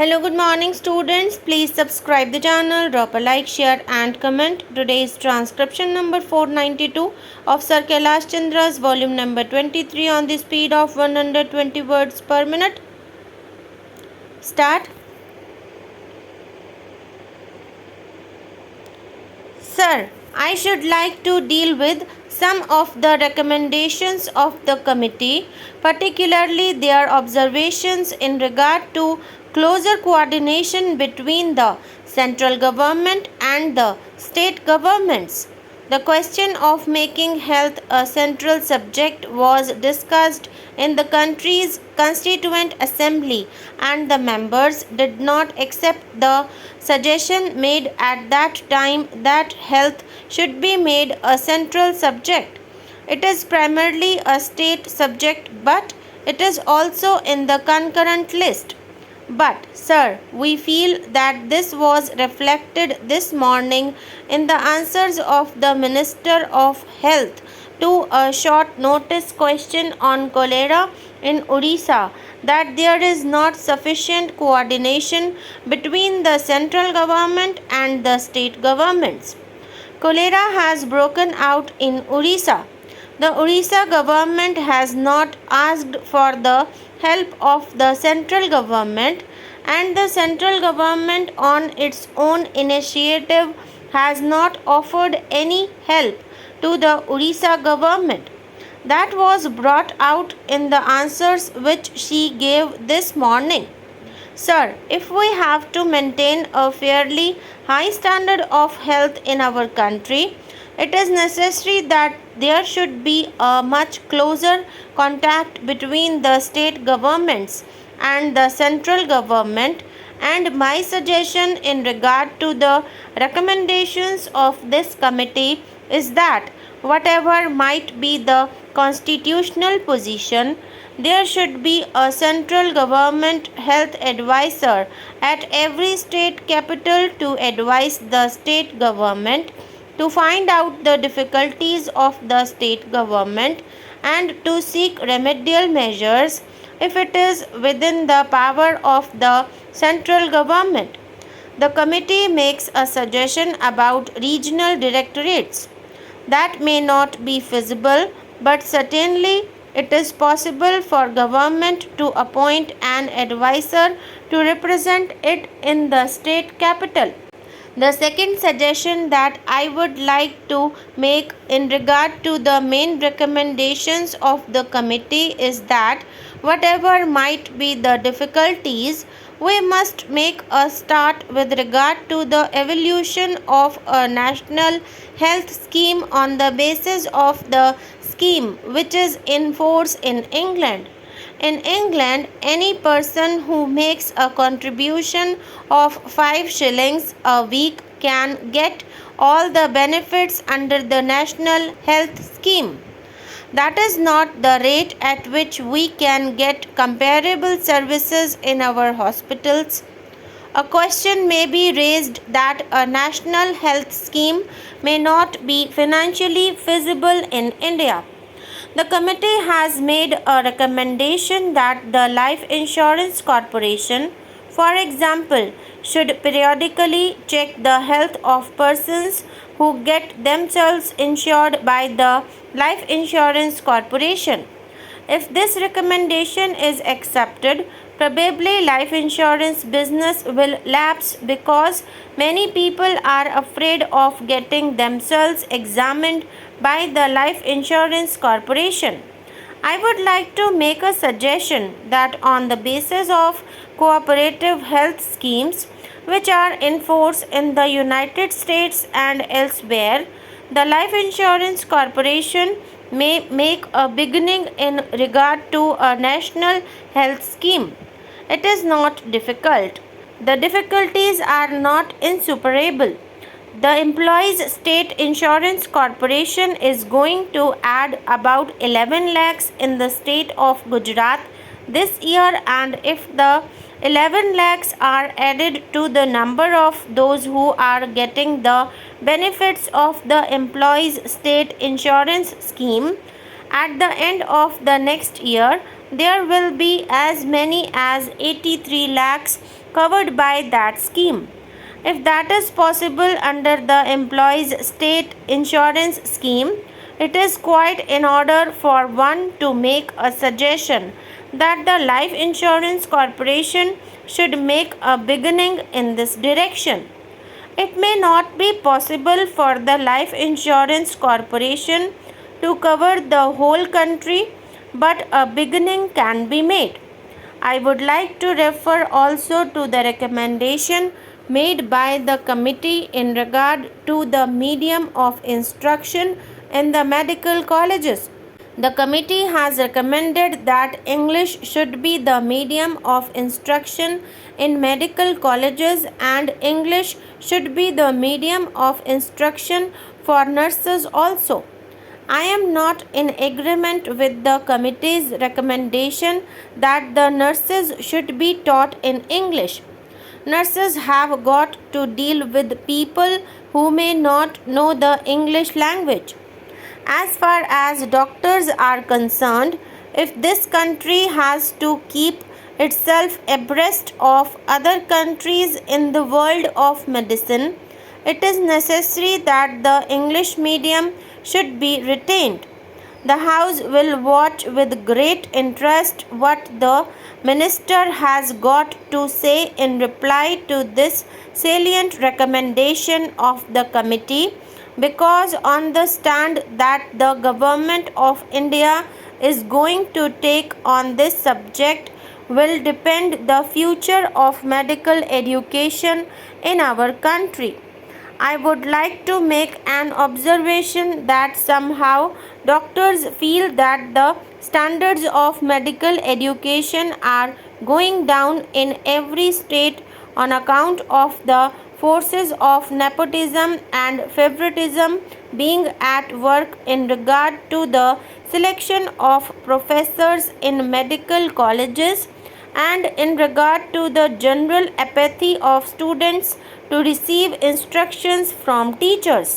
Hello, good morning students. Please subscribe the channel, drop a like, share and comment. Today's transcription number 492 of Sir Kailash Chandra's volume number 23 on the speed of 120 words per minute. Start. Sir, I should like to deal with some of the recommendations of the committee, particularly their observations in regard to closer coordination between the central government and the state governments. The question of making health a central subject was discussed in the country's constituent assembly, and the members did not accept the suggestion made at that time that health should be made a central subject. It is primarily a state subject, but it is also in the concurrent list. But, sir, we feel that this was reflected this morning in the answers of the Minister of Health to a short notice question on cholera in Odisha, that there is not sufficient coordination between the central government and the state governments. Cholera has broken out in Odisha. The Odisha government has not asked for the help of the central government, and the central government on its own initiative has not offered any help to the Odisha government. That was brought out in the answers which she gave this morning. Sir, if we have to maintain a fairly high standard of health in our country, it is necessary that there should be a much closer contact between the state governments and the central government, and my suggestion in regard to the recommendations of this committee is that whatever might be the constitutional position, there should be a central government health advisor at every state capital to advise the state government to find out the difficulties of the state government and to seek remedial measures if it is within the power of the central government. The committee makes a suggestion about regional directorates. That may not be feasible, but certainly it is possible for government to appoint an advisor to represent it in the state capital. The second suggestion that I would like to make in regard to the main recommendations of the committee is that whatever might be the difficulties, we must make a start with regard to the evolution of a national health scheme on the basis of the scheme which is in force in England. In England, any person who makes a contribution of 5 shillings a week can get all the benefits under the National Health Scheme. That is not the rate at which we can get comparable services in our hospitals. A question may be raised that a national health scheme may not be financially feasible in India. The committee has made a recommendation that the Life Insurance Corporation, for example, should periodically check the health of persons who get themselves insured by the Life Insurance Corporation. If this recommendation is accepted, probably life insurance business will lapse because many people are afraid of getting themselves examined by the Life Insurance Corporation. I would like to make a suggestion that on the basis of cooperative health schemes which are in force in the United States and elsewhere, the Life Insurance Corporation may make a beginning in regard to a national health scheme. It is not difficult. The difficulties are not insuperable. The Employees State Insurance Corporation is going to add about 11 lakhs in the state of Gujarat this year, and if the 11 lakhs are added to the number of those who are getting the benefits of the Employees State Insurance Scheme, at the end of the next year, there will be as many as 83 lakhs covered by that scheme. If that is possible under the employee's state insurance scheme, it is quite in order for one to make a suggestion that the Life Insurance Corporation should make a beginning in this direction. It may not be possible for the Life Insurance Corporation to cover the whole country, but a beginning can be made. I would like to refer also to the recommendation made by the committee in regard to the medium of instruction in the medical colleges. The committee has recommended that English should be the medium of instruction in medical colleges and English should be the medium of instruction for nurses also. I am not in agreement with the committee's recommendation that the nurses should be taught in English. Nurses have got to deal with people who may not know the English language. As far as doctors are concerned, if this country has to keep itself abreast of other countries in the world of medicine, it is necessary that the English medium should be retained. The House will watch with great interest what the Minister has got to say in reply to this salient recommendation of the committee, because on the stand that the Government of India is going to take on this subject will depend the future of medical education in our country. I would like to make an observation that somehow doctors feel that the standards of medical education are going down in every state on account of the forces of nepotism and favoritism being at work in regard to the selection of professors in medical colleges and in regard to the general apathy of students to receive instructions from teachers.